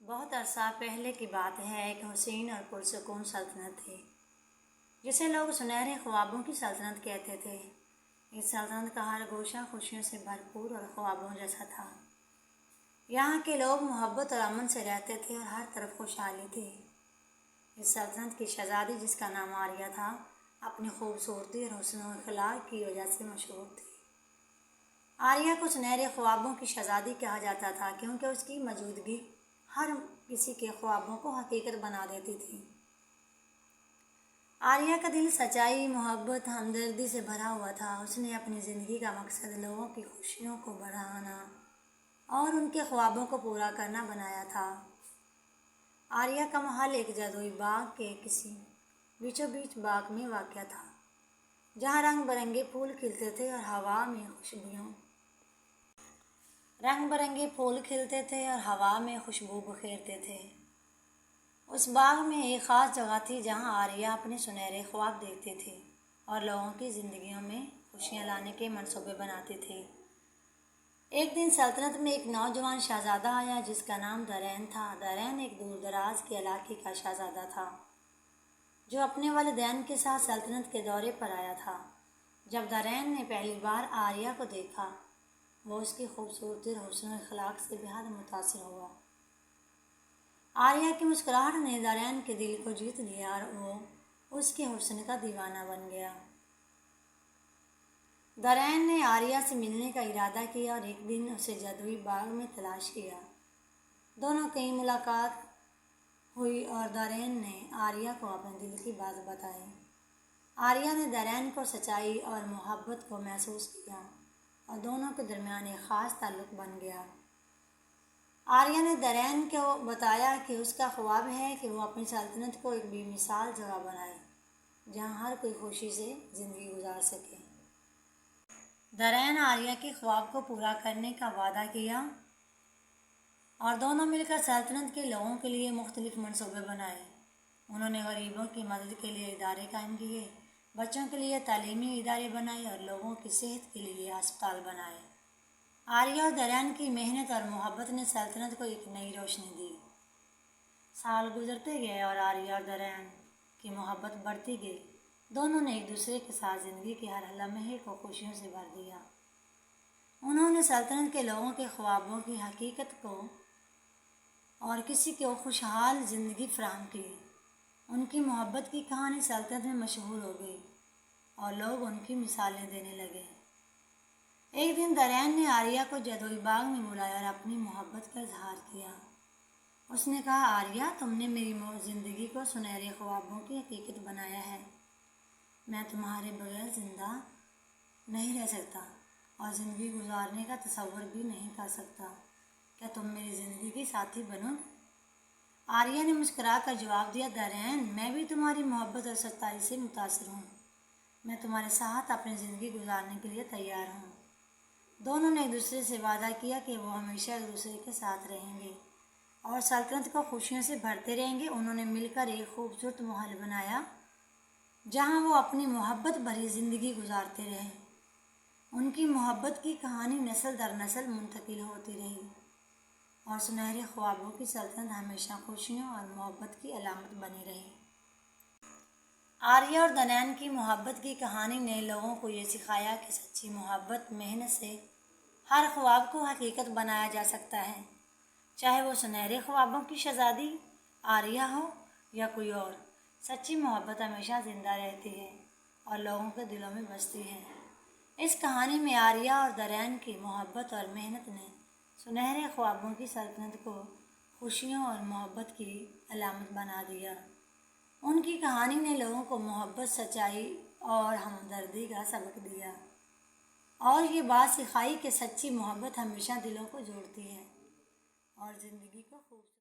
بہت عرصہ پہلے کی بات ہے، ایک حسین اور پرسکون سلطنت تھی جسے لوگ سنہرے خوابوں کی سلطنت کہتے تھے۔ اس سلطنت کا ہر گوشہ خوشیوں سے بھرپور اور خوابوں جیسا تھا۔ یہاں کے لوگ محبت اور امن سے رہتے تھے اور ہر طرف خوشحالی تھی۔ اس سلطنت کی شہزادی، جس کا نام آریہ تھا، اپنی خوبصورتی اور حسن و اخلاق کی وجہ سے مشہور تھی۔ آریہ کو سنہرے خوابوں کی شہزادی کہا جاتا تھا کیونکہ اس کی موجودگی ہر کسی کے خوابوں کو حقیقت بنا دیتی تھی۔ آریہ کا دل سچائی، محبت، ہمدردی سے بھرا ہوا تھا۔ اس نے اپنی زندگی کا مقصد لوگوں کی خوشیوں کو بڑھانا اور ان کے خوابوں کو پورا کرنا بنایا تھا۔ آریہ کا محل ایک جادوئی باغ کے کسی بیچوں بیچ باغ میں واقع تھا، جہاں رنگ برنگے پھول کھلتے تھے اور ہوا میں خوشبو بکھیرتے تھے۔ اس باغ میں ایک خاص جگہ تھی جہاں آریہ اپنے سنہرے خواب دیکھتی تھی اور لوگوں کی زندگیوں میں خوشیاں لانے کے منصوبے بناتی تھی۔ ایک دن سلطنت میں ایک نوجوان شہزادہ آیا جس کا نام دارین تھا۔ دارین ایک دور دراز کے علاقے کا شہزادہ تھا جو اپنے والدین کے ساتھ سلطنت کے دورے پر آیا تھا۔ جب دارین نے پہلی بار آریہ کو دیکھا، وہ اس کی خوبصورتی اور حسن و اخلاق سے بےحد متاثر ہوا۔ آریہ کی مسکراہٹ نے دارین کے دل کو جیت لیا اور وہ اس کے حسن کا دیوانہ بن گیا۔ دارین نے آریہ سے ملنے کا ارادہ کیا اور ایک دن اسے جادوئی باغ میں تلاش کیا۔ دونوں کی ملاقات ہوئی اور دارین نے آریہ کو اپنے دل کی بات بتائی۔ آریہ نے دارین کو سچائی اور محبت کو محسوس کیا اور دونوں کے درمیان ایک خاص تعلق بن گیا۔ آریہ نے دارین کو بتایا کہ اس کا خواب ہے کہ وہ اپنی سلطنت کو ایک بے مثال جگہ بنائے جہاں ہر کوئی خوشی سے زندگی گزار سکے۔ دارین آریہ کے خواب کو پورا کرنے کا وعدہ کیا اور دونوں مل کر سلطنت کے لوگوں کے لیے مختلف منصوبے بنائے۔ انہوں نے غریبوں کی مدد کے لیے ادارے قائم کیے، بچوں کے لیے تعلیمی ادارے بنائے اور لوگوں کی صحت کے لیے ہسپتال بنائے۔ آریہ اور دارین کی محنت اور محبت نے سلطنت کو ایک نئی روشنی دی۔ سال گزرتے گئے اور آریہ اور دارین کی محبت بڑھتی گئی۔ دونوں نے ایک دوسرے کے ساتھ زندگی کے ہر لمحے کو خوشیوں سے بھر دیا۔ انہوں نے سلطنت کے لوگوں کے خوابوں کی حقیقت کو اور کسی کو خوشحال زندگی فراہم کی۔ ان کی محبت کی کہانی سلطنت میں مشہور ہو گئی اور لوگ ان کی مثالیں دینے لگے۔ ایک دن دارین نے آریہ کو جادوئی باغ میں بلایا اور اپنی محبت کا اظہار کیا۔ اس نے کہا، آریہ، تم نے میری زندگی کو سنہرے خوابوں کی حقیقت بنایا ہے۔ میں تمہارے بغیر زندہ نہیں رہ سکتا اور زندگی گزارنے کا تصور بھی نہیں کر سکتا۔ کیا تم میری زندگی کی ساتھی بنو گے؟ آریہ نے مسکرا کر جواب دیا، دارین، میں بھی تمہاری محبت اور سچائی سے متاثر ہوں۔ میں تمہارے ساتھ اپنی زندگی گزارنے کے لیے تیار ہوں۔ دونوں نے ایک دوسرے سے وعدہ کیا کہ وہ ہمیشہ ایک دوسرے کے ساتھ رہیں گے اور سلطنت کو خوشیوں سے بھرتے رہیں گے۔ انہوں نے مل کر ایک خوبصورت محل بنایا جہاں وہ اپنی محبت بھری زندگی گزارتے رہے۔ ان کی محبت کی کہانی نسل در نسل منتقل ہوتی رہی اور سنہرے خوابوں کی سلطنت ہمیشہ خوشیوں اور محبت کی علامت بنی رہی۔ آریہ اور دارین کی محبت کی کہانی نے لوگوں کو یہ سکھایا کہ سچی محبت، محنت سے ہر خواب کو حقیقت بنایا جا سکتا ہے، چاہے وہ سنہرے خوابوں کی شہزادی آریہ ہو یا کوئی اور۔ سچی محبت ہمیشہ زندہ رہتی ہے اور لوگوں کے دلوں میں بستی ہے۔ اس کہانی میں آریہ اور دارین کی محبت اور محنت نے سنہرے خوابوں کی سلطنت کو خوشیوں اور محبت کی علامت بنا دیا۔ ان کی کہانی نے لوگوں کو محبت، سچائی اور ہمدردی کا سبق دیا اور یہ بات سکھائی کہ سچی محبت ہمیشہ دلوں کو جوڑتی ہے اور زندگی کو خوبصورت